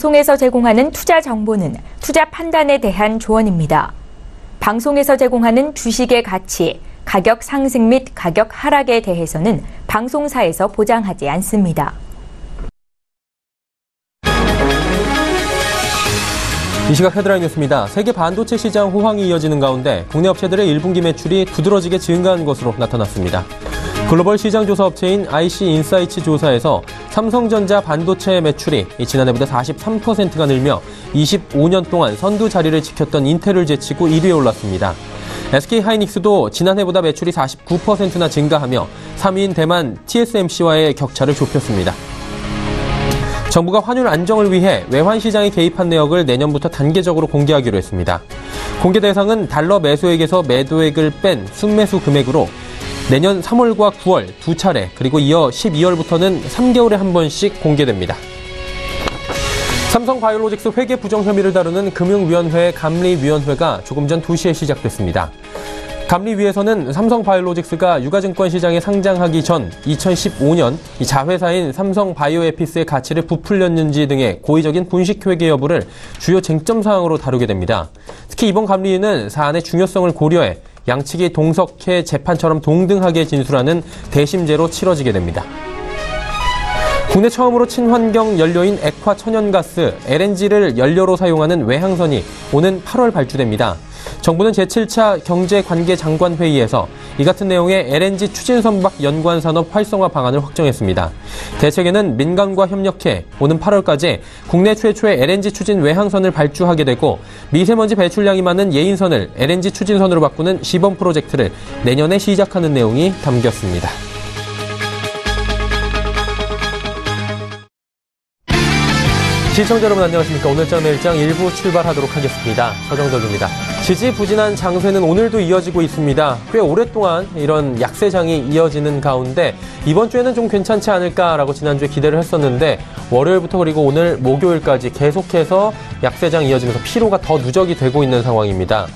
방송에서 제공하는 투자 정보는 투자 판단에 대한 조언입니다. 방송에서 제공하는 주식의 가치, 가격 상승 및 가격 하락에 대해서는 방송사에서 보장하지 않습니다. 이 시각 헤드라인 뉴스입니다. 세계 반도체 시장 호황이 이어지는 가운데 국내 업체들의 1분기 매출이 두드러지게 증가한 것으로 나타났습니다. 글로벌 시장 조사 업체인 IC 인사이츠 조사에서 삼성전자 반도체 매출이 지난해보다 43%가 늘며 25년 동안 선두 자리를 지켰던 인텔을 제치고 1위에 올랐습니다. SK하이닉스도 지난해보다 매출이 49%나 증가하며 3위인 대만 TSMC와의 격차를 좁혔습니다. 정부가 환율 안정을 위해 외환 시장에 개입한 내역을 내년부터 단계적으로 공개하기로 했습니다. 공개 대상은 달러 매수액에서 매도액을 뺀 순매수 금액으로 내년 3월과 9월 두 차례, 그리고 이어 12월부터는 3개월에 한 번씩 공개됩니다. 삼성바이오로직스 회계 부정 혐의를 다루는 금융위원회 감리위원회가 조금 전 2시에 시작됐습니다. 감리위에서는 삼성바이오로직스가 유가증권 시장에 상장하기 전 2015년 이 자회사인 삼성바이오에피스의 가치를 부풀렸는지 등의 고의적인 분식회계 여부를 주요 쟁점 사항으로 다루게 됩니다. 특히 이번 감리위는 사안의 중요성을 고려해 양측이 동석해 재판처럼 동등하게 진술하는 대심제로 치러지게 됩니다. 국내 처음으로 친환경 연료인 액화 천연가스 LNG를 연료로 사용하는 외항선이 오는 8월 발주됩니다. 정부는 제7차 경제관계장관회의에서 이 같은 내용의 LNG 추진선박 연관산업 활성화 방안을 확정했습니다. 대책에는 민간과 협력해 오는 8월까지 국내 최초의 LNG 추진 외항선을 발주하게 되고 미세먼지 배출량이 많은 예인선을 LNG 추진선으로 바꾸는 시범 프로젝트를 내년에 시작하는 내용이 담겼습니다. 시청자 여러분 안녕하십니까. 오늘장 내일장 1부 출발하도록 하겠습니다. 서정덕입니다. 지지부진한 장세는 오늘도 이어지고 있습니다. 꽤 오랫동안 이런 약세장이 이어지는 가운데 이번 주에는 좀 괜찮지 않을까라고 지난주에 기대를 했었는데 월요일부터 그리고 오늘 목요일까지 계속해서 약세장 이어지면서 피로가 더 누적이 되고 있는 상황입니다.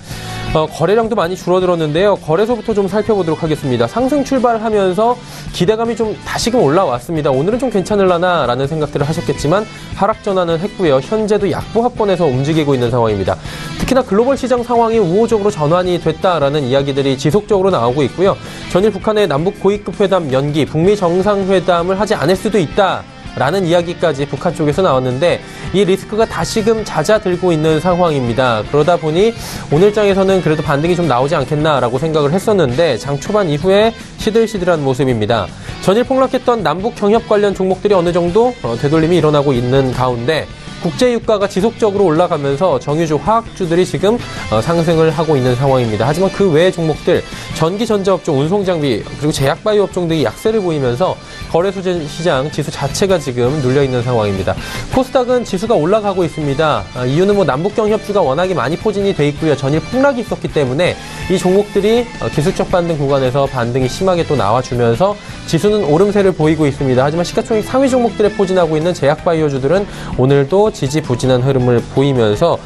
거래량도 많이 줄어들었는데요. 거래소부터 좀 살펴보도록 하겠습니다. 상승 출발하면서 기대감이 좀 다시금 올라왔습니다. 오늘은 좀 괜찮을라나라는 생각들을 하셨겠지만 하락 전환을 했고요. 현재도 약보합권에서 움직이고 있는 상황입니다. 특히나 글로벌 시장 상황이 우호적으로 전환이 됐다라는 이야기들이 지속적으로 나오고 있고요. 전일 북한의 남북 고위급 회담 연기, 북미 정상회담을 하지 않을 수도 있다. 라는 이야기까지 북한 쪽에서 나왔는데 이 리스크가 다시금 잦아들고 있는 상황입니다. 그러다 보니 오늘장에서는 그래도 반등이 좀 나오지 않겠나라고 생각을 했었는데 장 초반 이후에 시들시들한 모습입니다. 전일 폭락했던 남북 경협 관련 종목들이 어느 정도 되돌림이 일어나고 있는 가운데 국제유가가 지속적으로 올라가면서 정유주 화학주들이 지금 상승을 하고 있는 상황입니다. 하지만 그 외의 종목들 전기전자업종, 운송장비 그리고 제약바이오업종 등이 약세를 보이면서 거래소 시장 지수 자체가 지금 눌려있는 상황입니다. 코스닥은 지수가 올라가고 있습니다. 이유는 남북경협주가 워낙에 많이 포진이 돼 있고요. 전일 폭락이 있었기 때문에 이 종목들이 기술적 반등 구간에서 반등이 심하게 또 나와주면서 지수는 오름세를 보이고 있습니다. 하지만 시가총액 상위 종목들에 포진하고 있는 제약바이오주들은 오늘도 지지부진한 흐름을 보이면서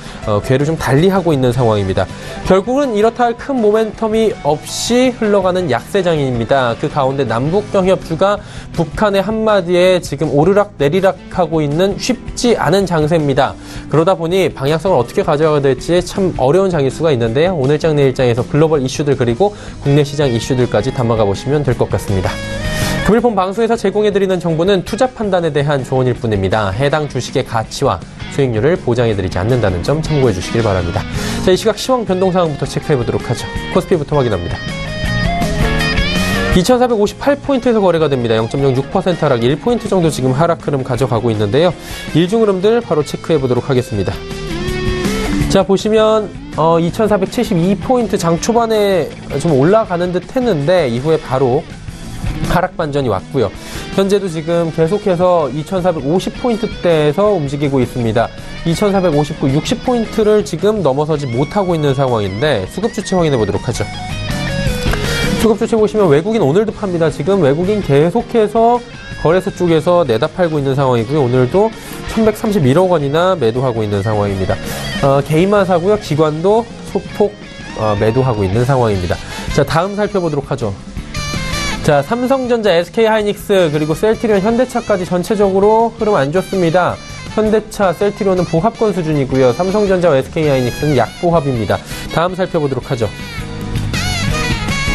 궤를 좀 달리하고 있는 상황입니다. 결국은 이렇다 할 큰 모멘텀이 없이 흘러가는 약세장입니다. 그 가운데 남북경협주가 북한의 한마디에 지금 오르락 내리락하고 있는 쉽지 않은 장세입니다. 그러다 보니 방향성을 어떻게 가져가야 될지 참 어려운 장일 수가 있는데요. 오늘장 내일장에서 글로벌 이슈들 그리고 국내 시장 이슈들까지 담아가 보시면 될 것 같습니다. 금일본 방송에서 제공해드리는 정보는 투자 판단에 대한 조언일 뿐입니다. 해당 주식의 가치와 수익률을 보장해드리지 않는다는 점 참고해 주시길 바랍니다. 자, 이 시각 시황 변동 상황부터 체크해보도록 하죠. 코스피부터 확인합니다. 2458포인트에서 거래가 됩니다. 0.06% 하락, 1포인트 정도 지금 하락 흐름 가져가고 있는데요. 일중 흐름들 바로 체크해보도록 하겠습니다. 자, 보시면 2472포인트 장 초반에 좀 올라가는 듯 했는데 이후에 바로 하락 반전이 왔고요. 현재도 지금 계속해서 2450포인트대에서 움직이고 있습니다. 2459, 60포인트를 지금 넘어서지 못하고 있는 상황인데 수급 주체 확인해 보도록 하죠. 수급 주체 보시면 외국인 오늘도 팝니다. 지금 외국인 계속해서 거래소 쪽에서 내다 팔고 있는 상황이고요. 오늘도 1131억 원이나 매도하고 있는 상황입니다. 개인만 사고요. 기관도 소폭 매도하고 있는 상황입니다. 자, 다음 살펴보도록 하죠. 자, 삼성전자, SK하이닉스, 그리고 셀트리온, 현대차까지 전체적으로 흐름 안 좋습니다. 현대차, 셀트리온은 보합권 수준이고요. 삼성전자와 SK하이닉스는 약보합입니다. 다음 살펴보도록 하죠.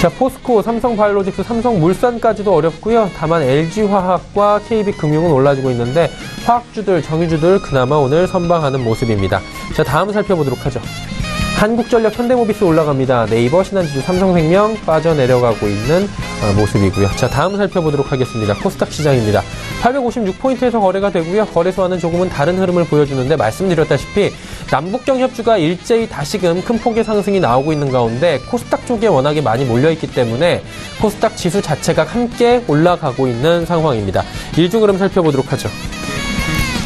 자, 포스코, 삼성바이오로직스, 삼성물산까지도 어렵고요. 다만 LG화학과 KB금융은 올라지고 있는데 화학주들, 정유주들 그나마 오늘 선방하는 모습입니다. 자, 다음 살펴보도록 하죠. 한국전력, 현대모비스 올라갑니다. 네이버, 신한지주, 삼성생명 빠져내려가고 있는 모습이고요. 자, 다음 살펴보도록 하겠습니다. 코스닥 시장입니다. 856포인트에서 거래가 되고요. 거래소와는 조금은 다른 흐름을 보여주는데 말씀드렸다시피 남북경 협주가 일제히 다시금 큰 폭의 상승이 나오고 있는 가운데 코스닥 쪽에 워낙에 많이 몰려있기 때문에 코스닥 지수 자체가 함께 올라가고 있는 상황입니다. 일중 흐름 살펴보도록 하죠.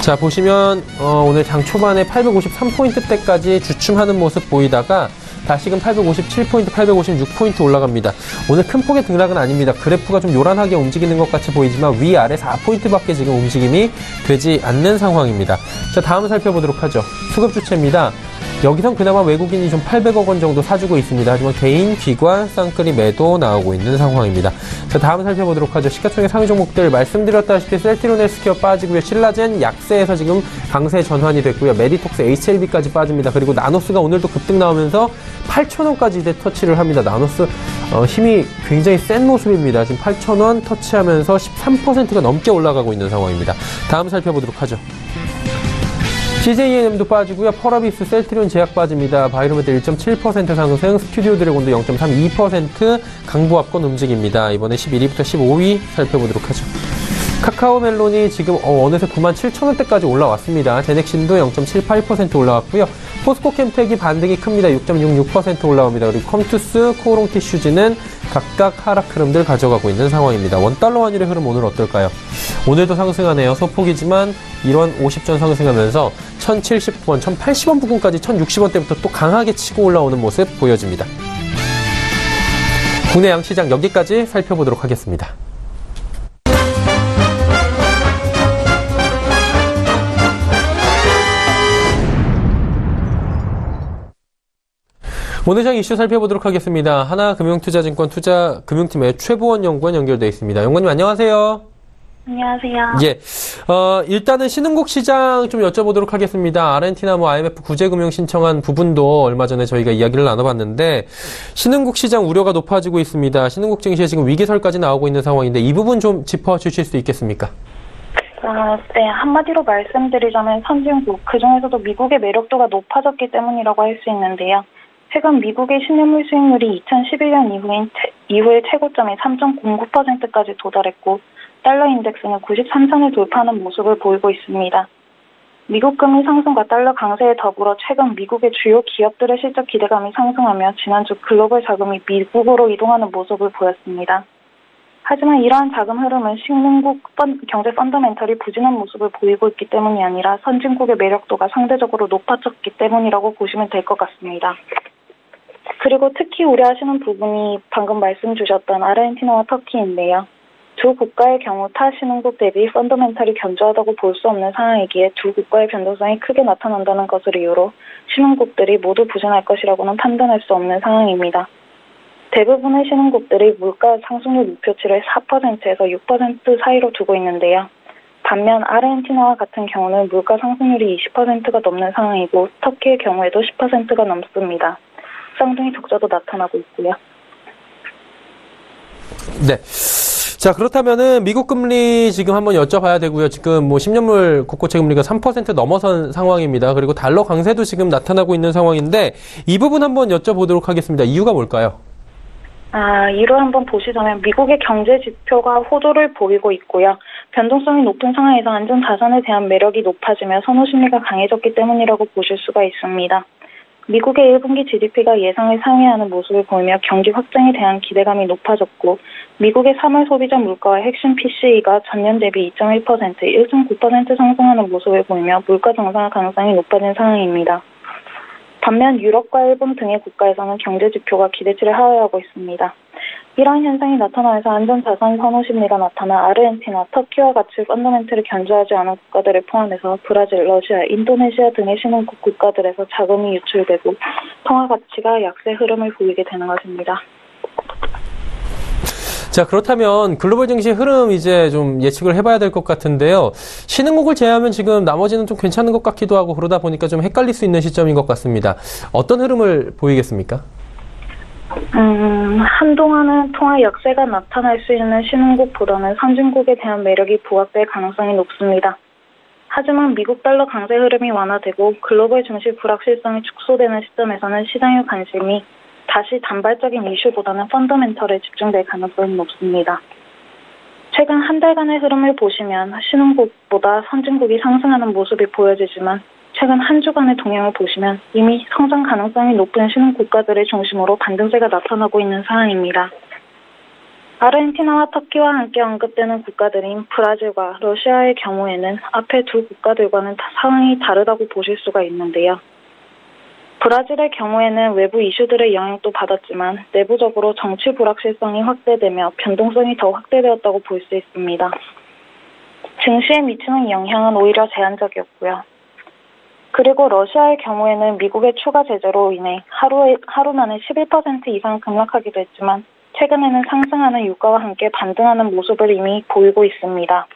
자, 보시면 오늘 장 초반에 853포인트대까지 주춤하는 모습 보이다가 다시금 857포인트, 856포인트 올라갑니다. 오늘 큰 폭의 등락은 아닙니다. 그래프가 좀 요란하게 움직이는 것 같이 보이지만 위아래 4포인트밖에 지금 움직임이 되지 않는 상황입니다. 자, 다음 살펴보도록 하죠. 수급 주체입니다. 여기선 그나마 외국인이 좀 800억 원 정도 사주고 있습니다. 하지만 개인, 기관, 쌍끌이 매도 나오고 있는 상황입니다. 자, 다음 살펴보도록 하죠. 시가총액 상위 종목들 말씀드렸다시피 셀트리온 헬스케어 빠지고요. 신라젠 약세에서 지금 강세 전환이 됐고요. 메디톡스, HLB까지 빠집니다. 그리고 나노스가 오늘도 급등 나오면서 8,000원까지 이제 터치를 합니다. 나노스 힘이 굉장히 센 모습입니다. 지금 8,000원 터치하면서 13%가 넘게 올라가고 있는 상황입니다. 다음 살펴보도록 하죠. CJENM도 빠지고요. 펄어비스, 셀트리온 제약 빠집니다. 바이로메드 1.7% 상승, 스튜디오 드래곤도 0.32% 강보합권 움직입니다. 이번에 11위부터 15위 살펴보도록 하죠. 카카오 멜론이 지금 어느새 97,000원대까지 올라왔습니다. 제넥신도 0.78% 올라왔고요. 포스코 캠텍이 반등이 큽니다. 6.66% 올라옵니다. 그리고 컴투스, 코오롱티슈즈는 각각 하락 흐름들 가져가고 있는 상황입니다. 원달러 환율의 흐름 오늘 어떨까요? 오늘도 상승하네요. 소폭이지만 1원 50전 상승하면서 1,079원, 1,080원 부근까지 1,060원대부터 또 강하게 치고 올라오는 모습 보여집니다. 국내 양시장 여기까지 살펴보도록 하겠습니다. 오늘 장 이슈 살펴보도록 하겠습니다. 하나금융투자증권 투자금융팀의 최보원 연구원 연결되어 있습니다. 연구원님 안녕하세요. 안녕하세요. 예, 일단은 신흥국 시장 좀 여쭤보도록 하겠습니다. 아르헨티나 IMF 구제금융 신청한 부분도 얼마 전에 저희가 이야기를 나눠봤는데 신흥국 시장 우려가 높아지고 있습니다. 신흥국 증시에 지금 위기설까지 나오고 있는 상황인데 이 부분 좀 짚어주실 수 있겠습니까? 네, 한마디로 말씀드리자면 선진국, 그중에서도 미국의 매력도가 높아졌기 때문이라고 할 수 있는데요. 최근 미국의 10년물 수익률이 2011년 이후의 최고점인 3.09%까지 도달했고 달러 인덱스는 93선을 돌파하는 모습을 보이고 있습니다. 미국 금리 상승과 달러 강세에 더불어 최근 미국의 주요 기업들의 실적 기대감이 상승하며 지난주 글로벌 자금이 미국으로 이동하는 모습을 보였습니다. 하지만 이러한 자금 흐름은 신흥국 경제 펀더멘털이 부진한 모습을 보이고 있기 때문이 아니라 선진국의 매력도가 상대적으로 높아졌기 때문이라고 보시면 될 것 같습니다. 그리고 특히 우려하시는 부분이 방금 말씀 주셨던 아르헨티나와 터키인데요. 두 국가의 경우 타 신흥국 대비 펀더멘털이 견조하다고 볼 수 없는 상황이기에 두 국가의 변동성이 크게 나타난다는 것을 이유로 신흥국들이 모두 부진할 것이라고는 판단할 수 없는 상황입니다. 대부분의 신흥국들이 물가 상승률 목표치를 4%에서 6% 사이로 두고 있는데요. 반면 아르헨티나와 같은 경우는 물가 상승률이 20%가 넘는 상황이고 터키의 경우에도 10%가 넘습니다. 쌍둥이 적자도 나타나고 있고요. 네. 자, 그렇다면은 미국 금리 지금 한번 여쭤봐야 되고요. 지금 10년물 국고채 금리가 3% 넘어선 상황입니다. 그리고 달러 강세도 지금 나타나고 있는 상황인데 이 부분 한번 여쭤보도록 하겠습니다. 이유가 뭘까요? 이를 한번 보시자면 미국의 경제 지표가 호조를 보이고 있고요. 변동성이 높은 상황에서 안전 자산에 대한 매력이 높아지며 선호 심리가 강해졌기 때문이라고 보실 수가 있습니다. 미국의 1분기 GDP가 예상을 상회하는 모습을 보이며 경기 확장에 대한 기대감이 높아졌고 미국의 3월 소비자 물가와 핵심 PCE가 전년 대비 2.1%, 1.9% 상승하는 모습을 보이며 물가 정상화 가능성이 높아진 상황입니다. 반면 유럽과 일본 등의 국가에서는 경제 지표가 기대치를 하회하고 있습니다. 이러한 현상이 나타나면서 안전자산 선호 심리가 나타나 아르헨티나, 터키와 같이 펀더멘털이 견조하지 않은 국가들을 포함해서 브라질, 러시아, 인도네시아 등의 신흥국 국가들에서 자금이 유출되고 통화 가치가 약세 흐름을 보이게 되는 것입니다. 자, 그렇다면 글로벌 증시 흐름 이제 좀 예측을 해봐야 될 것 같은데요. 신흥국을 제외하면 지금 나머지는 좀 괜찮은 것 같기도 하고 그러다 보니까 좀 헷갈릴 수 있는 시점인 것 같습니다. 어떤 흐름을 보이겠습니까? 한동안은 통화 약세가 나타날 수 있는 신흥국보다는 선진국에 대한 매력이 부각될 가능성이 높습니다. 하지만 미국 달러 강세 흐름이 완화되고 글로벌 증시 불확실성이 축소되는 시점에서는 시장의 관심이 다시 단발적인 이슈보다는 펀더멘털에 집중될 가능성이 높습니다. 최근 한 달간의 흐름을 보시면 신흥국보다 선진국이 상승하는 모습이 보여지지만 최근 한 주간의 동향을 보시면 이미 성장 가능성이 높은 신흥 국가들을 중심으로 반등세가 나타나고 있는 상황입니다. 아르헨티나와 터키와 함께 언급되는 국가들인 브라질과 러시아의 경우에는 앞에 두 국가들과는 상황이 다르다고 보실 수가 있는데요. 브라질의 경우에는 외부 이슈들의 영향도 받았지만 내부적으로 정치 불확실성이 확대되며 변동성이 더 확대되었다고 볼 수 있습니다. 증시에 미치는 영향은 오히려 제한적이었고요. 그리고 러시아의 경우에는 미국의 추가 제재로 인해 하루 만에 11% 이상 급락하기도 했지만 최근에는 상승하는 유가와 함께 반등하는 모습을 이미 보이고 있습니다.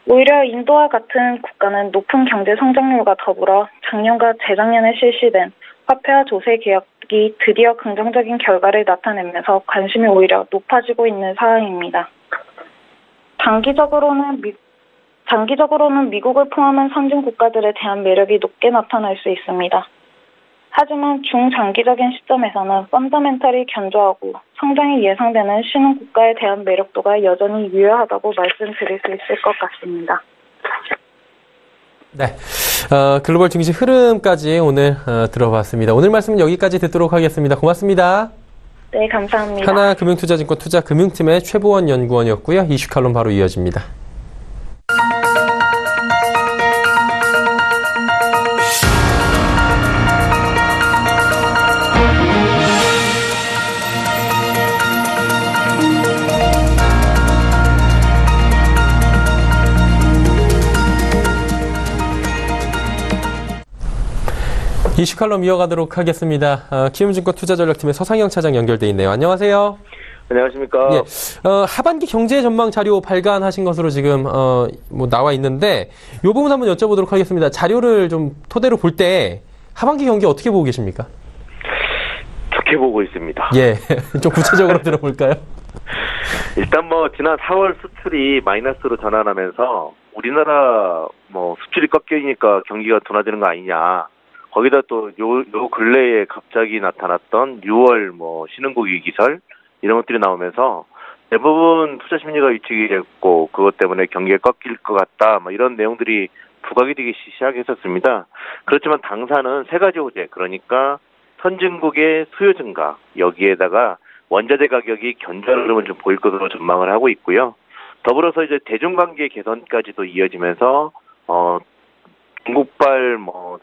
오히려 인도와 같은 국가는 높은 경제 성장률과 더불어 작년과 재작년에 실시된 화폐화 조세 개혁이 드디어 긍정적인 결과를 나타내면서 관심이 오히려 높아지고 있는 상황입니다. 장기적으로는 미국을 포함한 선진 국가들에 대한 매력이 높게 나타날 수 있습니다. 하지만 중장기적인 시점에서는 펀더멘털이 견조하고 성장이 예상되는 신흥 국가에 대한 매력도가 여전히 유효하다고 말씀드릴 수 있을 것 같습니다. 네, 글로벌 증시 흐름까지 오늘 들어봤습니다. 오늘 말씀은 여기까지 듣도록 하겠습니다. 고맙습니다. 네, 감사합니다. 하나금융투자증권 투자금융팀의 최보원 연구원이었고요. 이슈 칼럼 바로 이어집니다. 이슈 칼럼 이어가도록 하겠습니다. 키움증권 투자전략팀의 서상영 차장 연결돼 있네요. 안녕하세요. 안녕하십니까. 예, 하반기 경제 전망 자료 발간하신 것으로 지금 나와 있는데 이 부분 한번 여쭤보도록 하겠습니다. 자료를 좀 토대로 볼 때 하반기 경기 어떻게 보고 계십니까? 좋게 보고 있습니다. 예, 좀 구체적으로 들어볼까요? 일단 지난 4월 수출이 마이너스로 전환하면서 우리나라 수출이 꺾이니까 경기가 둔화되는 거 아니냐. 거기다 또 요 근래에 갑자기 나타났던 6월 신흥국이 기설 이런 것들이 나오면서 대부분 투자 심리가 위축이 됐고 그것 때문에 경기가 꺾일 것 같다 이런 내용들이 부각이 되기 시작했었습니다. 그렇지만 당사는 세 가지 호재, 그러니까 선진국의 수요 증가, 여기에다가 원자재 가격이 견조한 흐름을 좀 보일 것으로 전망을 하고 있고요. 더불어서 이제 대중관계 개선까지도 이어지면서 중국발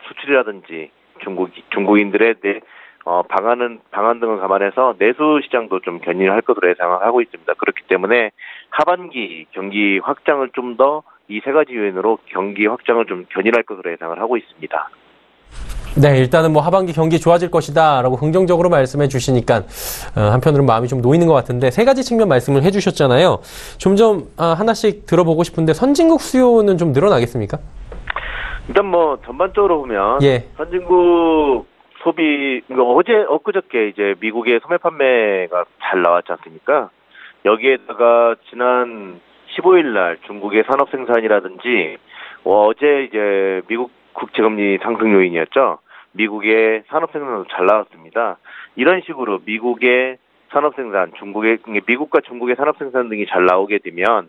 수출이라든지 중국인들의 방안 등을 감안해서 내수 시장도 좀 견인할 것으로 예상을 하고 있습니다. 그렇기 때문에 하반기 경기 확장을 좀 더 이 세 가지 요인으로 경기 확장을 좀 견인할 것으로 예상을 하고 있습니다. 네, 일단은 하반기 경기 좋아질 것이다라고 긍정적으로 말씀해 주시니까 한편으로는 마음이 좀 놓이는 것 같은데 세 가지 측면 말씀을 해 주셨잖아요. 좀 하나씩 들어보고 싶은데 선진국 수요는 좀 늘어나겠습니까? 일단 전반적으로 보면 예. 선진국 소비 엊그저께 이제 미국의 소매 판매가 잘 나왔지 않습니까? 여기에다가 지난 15일 날 중국의 산업 생산이라든지 어제 이제 미국 국채금리 상승 요인이었죠. 미국의 산업 생산도 잘 나왔습니다. 이런 식으로 미국의 산업 생산, 미국과 중국의 산업 생산 등이 잘 나오게 되면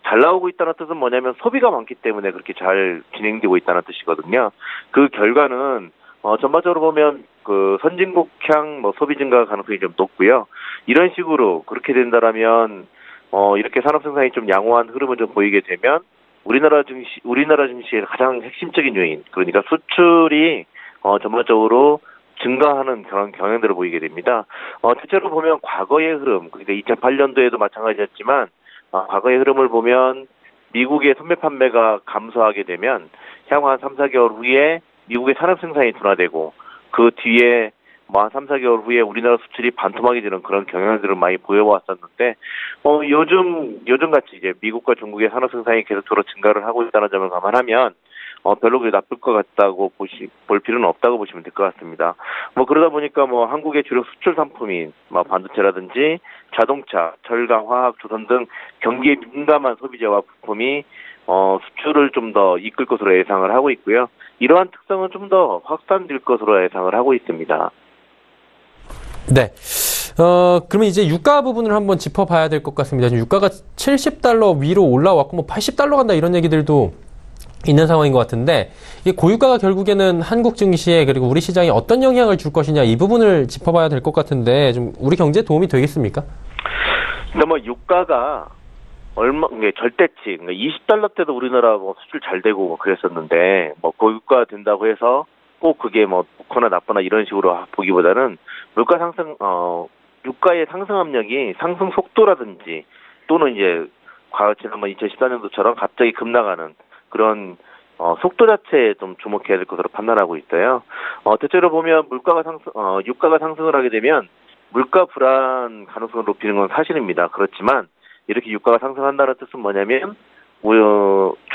잘 나오고 있다는 뜻은 뭐냐면 소비가 많기 때문에 그렇게 잘 진행되고 있다는 뜻이거든요. 그 결과는 전반적으로 보면 그 선진국향 소비 증가 가능성이 좀 높고요. 이런 식으로 그렇게 된다라면 이렇게 산업 생산이 좀 양호한 흐름을 좀 보이게 되면 우리나라 증시의 가장 핵심적인 요인, 그러니까 수출이 전반적으로 증가하는 그런 경향들을 보이게 됩니다. 대체로 보면 과거의 흐름, 그러니까 2008년도에도 마찬가지였지만 과거의 흐름을 보면 미국의 소매 판매가 감소하게 되면 향후 한 3, 4개월 후에 미국의 산업 생산이 둔화되고 그 뒤에 뭐 한 3, 4개월 후에 우리나라 수출이 반토막이 되는 그런 경향들을 많이 보여왔었는데, 요즘 같이 이제 미국과 중국의 산업 생산이 계속적으로 증가를 하고 있다는 점을 감안하면, 별로 그리 나쁠 것 같다고 볼 필요는 없다고 보시면 될 것 같습니다. 뭐 그러다 보니까 뭐 한국의 주력 수출 상품인 뭐 반도체라든지 자동차, 철강, 화학, 조선 등 경기에 민감한 소비재와 부품이 수출을 좀 더 이끌 것으로 예상을 하고 있고요. 이러한 특성은 좀 더 확산될 것으로 예상을 하고 있습니다. 네. 그러면 이제 유가 부분을 한번 짚어봐야 될 것 같습니다. 지금 유가가 $70 위로 올라왔고, 뭐 $80 간다 이런 얘기들도 있는 상황인 것 같은데, 이 고유가가 결국에는 한국 증시에 그리고 우리 시장에 어떤 영향을 줄 것이냐, 이 부분을 짚어봐야 될 것 같은데, 좀 우리 경제에 도움이 되겠습니까? 근데 뭐 유가가 절대치, 그러니까 $20 때도 우리나라 뭐 수출 잘 되고 뭐 그랬었는데, 뭐 고유가 된다고 해서 꼭 그게 뭐 좋거나 나쁘나 이런 식으로 보기보다는 유가의 상승 압력이 상승 속도라든지 또는 이제 지난번 2014년도처럼 갑자기 급나가는 그런 속도 자체에 좀 주목해야 될 것으로 판단하고 있어요. 대체로 보면 유가가 상승을 하게 되면 물가 불안 가능성을 높이는 건 사실입니다. 그렇지만 이렇게 유가가 상승한다는 뜻은 뭐냐면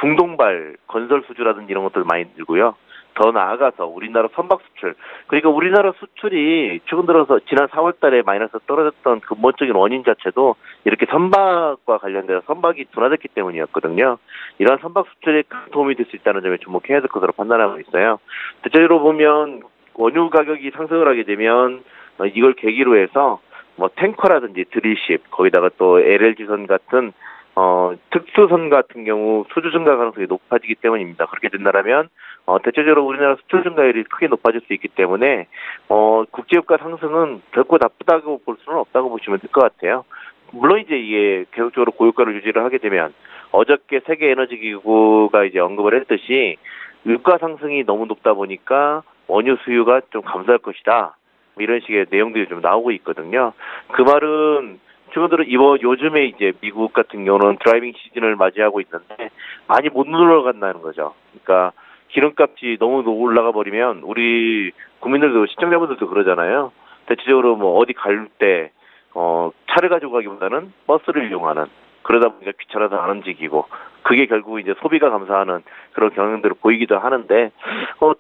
중동발 건설 수주라든지 이런 것들 많이 들고요. 더 나아가서 우리나라 선박 수출, 그러니까 우리나라 수출이 최근 들어서 지난 4월 달에 마이너스 떨어졌던 근본적인 원인 자체도 이렇게 선박과 관련돼서 선박이 둔화됐기 때문이었거든요. 이러한 선박 수출에 큰 도움이 될 수 있다는 점에 주목해야 될 것으로 판단하고 있어요. 대체로 보면 원유 가격이 상승을 하게 되면 이걸 계기로 해서 뭐 탱커라든지 드릴십, 거기다가 또 LLG선 같은 특수선 같은 경우 수주 증가 가능성이 높아지기 때문입니다. 그렇게 된다면 대체적으로 우리나라 수출 증가율이 크게 높아질 수 있기 때문에 국제유가 상승은 결코 나쁘다고 볼 수는 없다고 보시면 될 것 같아요. 물론 이제 이게 계속적으로 고유가를 유지를 하게 되면 어저께 세계에너지기구가 이제 언급을 했듯이 유가 상승이 너무 높다 보니까 원유 수요가 좀 감소할 것이다. 뭐 이런 식의 내용들이 좀 나오고 있거든요. 그 말은 최근 들어 요즘에 이제 미국 같은 경우는 드라이빙 시즌을 맞이하고 있는데 많이 못 올라간다는 거죠. 그러니까 기름값이 너무 올라가 버리면 우리 국민들도 시청자분들도 그러잖아요. 대체적으로 뭐 어디 갈 때 차를 가지고 가기보다는 버스를 이용하는, 그러다 보니까 귀찮아서 안 움직이고 그게 결국 이제 소비가 감소하는 그런 경향들을 보이기도 하는데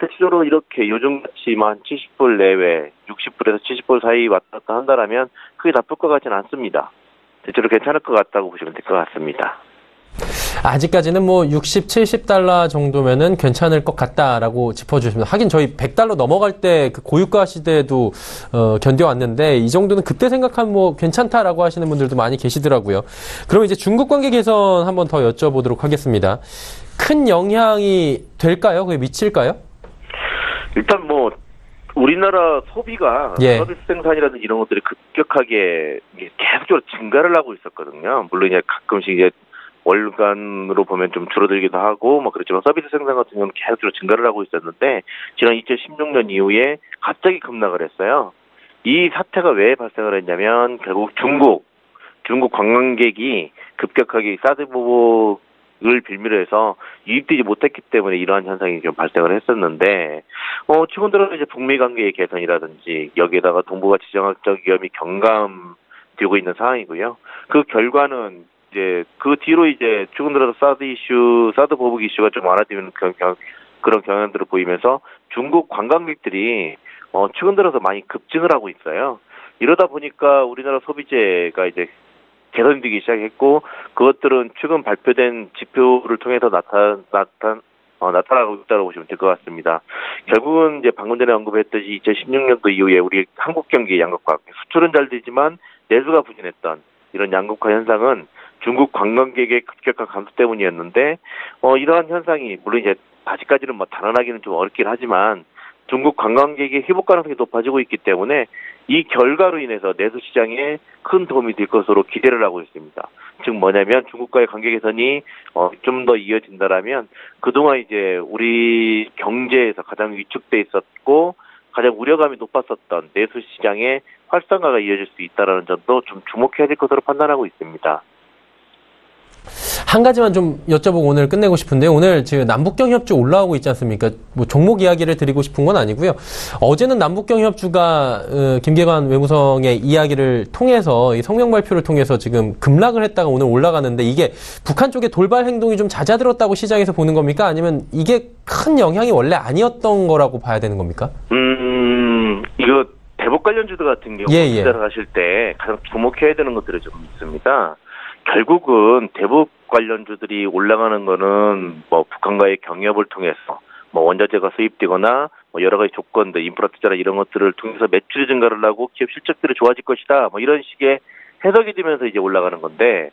대체적으로 이렇게 요즘같이만 70불 내외 60불에서 70불 사이 왔다 갔다 한다라면 그게 나쁠 것 같지는 않습니다. 대체로 괜찮을 것 같다고 보시면 될 것 같습니다. 아직까지는 뭐 60, 70달러 정도면은 괜찮을 것 같다라고 짚어주십니다. 하긴 저희 100달러 넘어갈 때 그 고유가 시대에도 견뎌왔는데 이 정도는 그때 생각하면 뭐 괜찮다라고 하시는 분들도 많이 계시더라고요. 그럼 이제 중국 관계 개선 한번 더 여쭤보도록 하겠습니다. 큰 영향이 될까요? 그게 미칠까요? 일단 뭐 우리나라 소비가 서비스 생산이라든지 이런 것들이 급격하게 계속적으로 증가를 하고 있었거든요. 물론 이제 가끔씩 이제 월간으로 보면 좀 줄어들기도 하고 뭐 그렇지만 서비스 생산 같은 경우는 계속적으로 증가를 하고 있었는데 지난 2016년 이후에 갑자기 급락을 했어요. 이 사태가 왜 발생을 했냐면 결국 중국 관광객이 급격하게 사드 보복을 빌미로 해서 유입되지 못했기 때문에 이러한 현상이 좀 발생을 했었는데 최근 들어 이제 북미 관계의 개선이라든지 여기에다가 동북아 지정학적 위험이 경감되고 있는 상황이고요. 그 결과는 이제 그 뒤로 이제 최근 들어서 사드 보복 이슈가 좀 완화되는 그런 경향들을 보이면서 중국 관광객들이 최근 들어서 많이 급증을 하고 있어요. 이러다 보니까 우리나라 소비재가 이제 개선되기 시작했고 그것들은 최근 발표된 지표를 통해서 나타나고 있다고 보시면 될 것 같습니다. 결국은 이제 방금 전에 언급했듯이 2016년도 이후에 우리 한국 경기 양극화, 수출은 잘 되지만 내수가 부진했던 이런 양극화 현상은 중국 관광객의 급격한 감소 때문이었는데 이러한 현상이 물론 이제 아직까지는 뭐 단언하기는 좀 어렵긴 하지만 중국 관광객의 회복 가능성이 높아지고 있기 때문에 이 결과로 인해서 내수 시장에 큰 도움이 될 것으로 기대를 하고 있습니다. 즉 뭐냐면 중국과의 관계 개선이 좀 더 이어진다라면 그동안 이제 우리 경제에서 가장 위축돼 있었고 가장 우려감이 높았었던 내수 시장의 활성화가 이어질 수 있다는 점도 좀 주목해야 될 것으로 판단하고 있습니다. 한 가지만 좀 여쭤보고 오늘 끝내고 싶은데 오늘 지금 남북경 협주 올라오고 있지 않습니까? 뭐 종목 이야기를 드리고 싶은 건 아니고요. 어제는 남북경 협주가 김계관 외무성의 이야기를 통해서 이 성명 발표를 통해서 지금 급락을 했다가 오늘 올라가는데 이게 북한 쪽의 돌발 행동이 좀 잦아들었다고 시장에서 보는 겁니까? 아니면 이게 큰 영향이 원래 아니었던 거라고 봐야 되는 겁니까? 이거 대북 관련주들 같은 경우 투자를 하실 때 가장 주목해야 되는 것들이 좀 있습니다. 결국은 대북 관련주들이 올라가는 거는 뭐 북한과의 경협을 통해서 뭐 원자재가 수입되거나 뭐 여러 가지 조건들, 인프라 투자나 이런 것들을 통해서 매출이 증가를 하고 기업 실적들이 좋아질 것이다. 뭐 이런 식의 해석이 되면서 이제 올라가는 건데,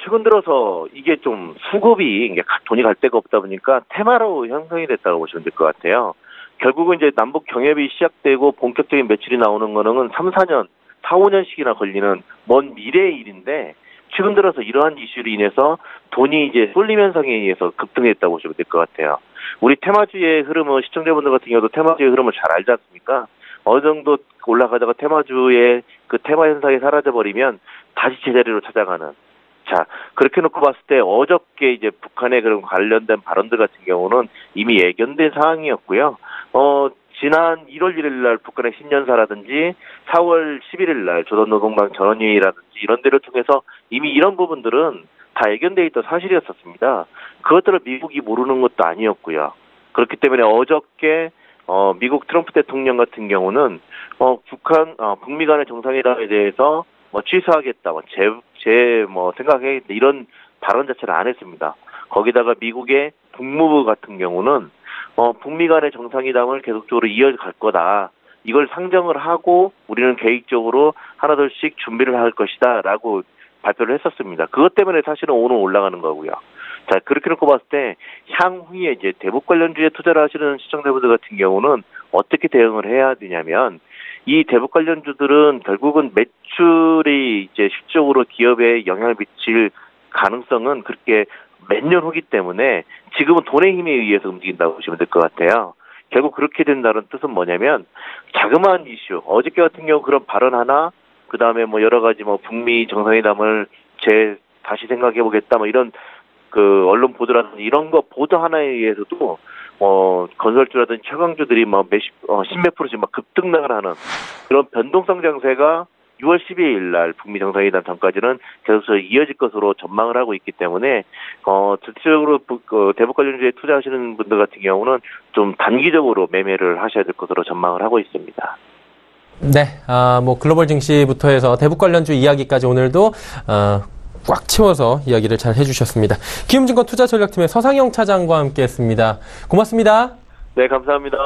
최근 들어서 이게 좀 수급이 이게 돈이 갈 데가 없다 보니까 테마로 형성이 됐다고 보시면 될 것 같아요. 결국은 이제 남북 경협이 시작되고 본격적인 매출이 나오는 거는 3, 4년, 4, 5년씩이나 걸리는 먼 미래의 일인데, 최근 들어서 이러한 이슈로 인해서 돈이 이제 쏠림 현상에 의해서 급등했다고 보시면 될 것 같아요. 우리 테마주의 흐름은 시청자분들 같은 경우도 테마주의 흐름을 잘 알지 않습니까? 어느 정도 올라가다가 테마주의 그 테마 현상이 사라져버리면 다시 제자리로 찾아가는. 자, 그렇게 놓고 봤을 때 어저께 이제 북한의 그런 관련된 발언들 같은 경우는 이미 예견된 사항이었고요. 지난 1월 1일 날 북한의 신년사라든지 4월 11일 날 조선노동당 전원회의라든지 이런 데를 통해서 이미 이런 부분들은 다 예견돼 있던 사실이었었습니다. 그것들을 미국이 모르는 것도 아니었고요. 그렇기 때문에 어저께 미국 트럼프 대통령 같은 경우는 북미 간의 정상회담에 대해서 취소하겠다, 생각해 이런 발언 자체를 안 했습니다. 거기다가 미국의 국무부 같은 경우는 북미 간의 정상회담을 계속적으로 이어갈 거다. 이걸 상정을 하고 우리는 계획적으로 하나둘씩 준비를 할 것이다 라고 발표를 했었습니다. 그것 때문에 사실은 오늘 올라가는 거고요. 자, 그렇게 놓고 봤을 때 향후에 이제 대북 관련주에 투자를 하시는 시청자분들 같은 경우는 어떻게 대응을 해야 되냐면, 이 대북 관련주들은 결국은 매출이 이제 실질적으로 기업에 영향을 미칠 가능성은 그렇게 몇 년 후기 때문에 지금은 돈의 힘에 의해서 움직인다고 보시면 될 것 같아요. 결국 그렇게 된다는 뜻은 뭐냐면, 자그마한 이슈, 어저께 같은 경우 그런 발언 하나, 그 다음에 뭐 여러 가지 뭐 북미 정상회담을 다시 생각해보겠다, 뭐 이런 그 언론 보도라든지 이런 거 보도 하나에 의해서도 건설주라든지 최강주들이 뭐 십몇 프로씩 막 급등락을 하는 그런 변동성 장세가 6월 12일 날 북미 정상회담 전까지는 계속 이어질 것으로 전망을 하고 있기 때문에 전체적으로 대북 관련주에 투자하시는 분들 같은 경우는 좀 단기적으로 매매를 하셔야 될 것으로 전망을 하고 있습니다. 네, 글로벌 증시부터 해서 대북 관련주 이야기까지 오늘도 꽉 채워서 이야기를 잘 해주셨습니다. 기움증권 투자전략팀의 서상영 차장과 함께했습니다. 고맙습니다. 네, 감사합니다.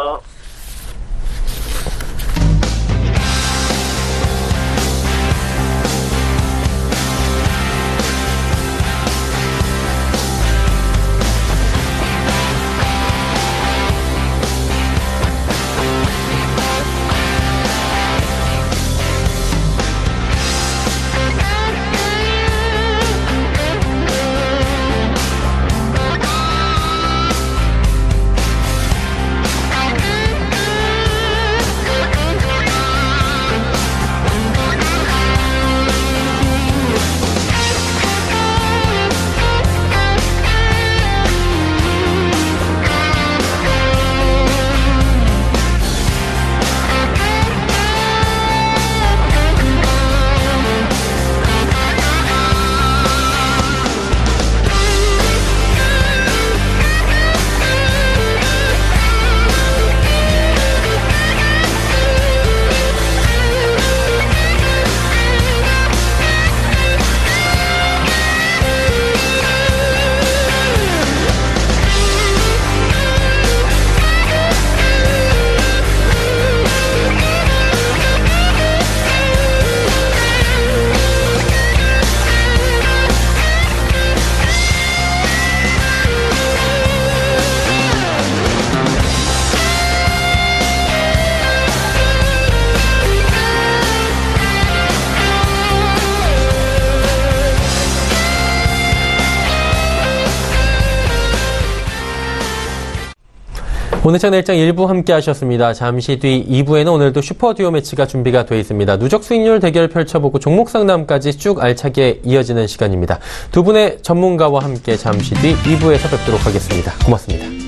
오늘 채널 일장 1부 함께 하셨습니다. 잠시 뒤 2부에는 오늘도 슈퍼듀오 매치가 준비가 되어 있습니다. 누적 수익률 대결 펼쳐보고 종목 상담까지 쭉 알차게 이어지는 시간입니다. 두 분의 전문가와 함께 잠시 뒤 2부에서 뵙도록 하겠습니다. 고맙습니다.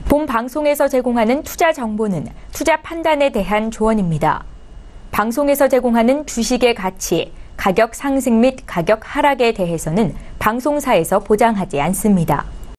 본 방송에서 제공하는 투자 정보는 투자 판단에 대한 조언입니다. 방송에서 제공하는 주식의 가치, 가격 상승 및 가격 하락에 대해서는 방송사에서 보장하지 않습니다.